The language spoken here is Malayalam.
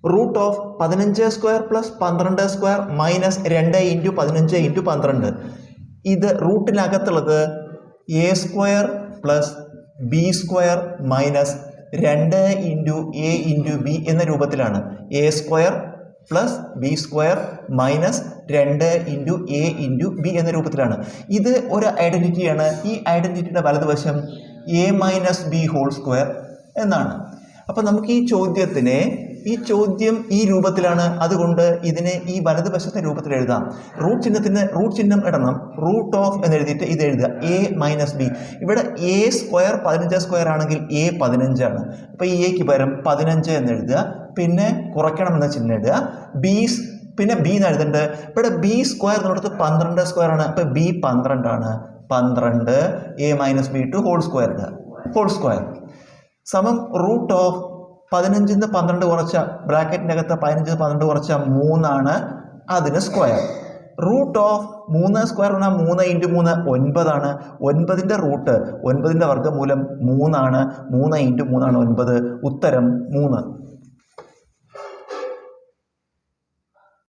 Root of 15 square plus 12 square minus 2 into 15 into 12. ഇത് റൂട്ടിനകത്തുള്ളത് A square plus B square minus 2 into A into B എന്ന രൂപത്തിലാണ്. A square plus B square minus 2 into A into B എന്ന രൂപത്തിലാണ്. ഇത് ഒരു ഐഡൻറ്റിറ്റിയാണ്. ഈ ഐഡൻറ്റിറ്റിയുടെ വലതുവശം A minus B whole square എന്നാണ്. അപ്പം നമുക്ക് ഈ ചോദ്യം ഈ രൂപത്തിലാണ്. അതുകൊണ്ട് ഇതിനെ ഈ വലതുവശത്തെ രൂപത്തിൽ എഴുതാം. റൂട്ട് ചിഹ്നം ഇടണം. റൂട്ട് ഓഫ് എന്ന് എഴുതിയിട്ട് ഇത് എഴുതുക എ മൈനസ് ബി. ഇവിടെ എ സ്ക്വയർ 15 സ്ക്വയർ ആണെങ്കിൽ എ 15 ആണ്. അപ്പോൾ ഈ എക്ക് പകരം 15 എന്ന് എഴുതുക. പിന്നെ കുറയ്ക്കണം എന്ന ചിഹ്നം ഇടുക. പിന്നെ ബി എന്ന് എഴുതേണ്ടത്. ഇവിടെ ബി സ്ക്വയർ എന്നുള്ളത് 12 സ്ക്വയർ ആണ്. അപ്പോൾ ബി 12 ആണ്. 12 A minus B to whole square ഇടുക. ഹോൾ സ്ക്വയർ സമം റൂട്ട് ഓഫ് 15 12 കുറച്ച ബ്രാക്കറ്റിൻ്റെ അകത്ത് 15 12 കുറച്ച 3 ആണ്. അതിന് സ്ക്വയർ. റൂട്ട് ഓഫ് 3 സ്ക്വയർ എന്നാൽ 3 ഇൻറ്റു 3 9 ആണ്. 9ൻ്റെ റൂട്ട് 9ൻ്റെ വർഗ്ഗമൂലം 3 ആണ്. 3 ഇൻറ്റു 3 ആണ് 9. ഉത്തരം 3.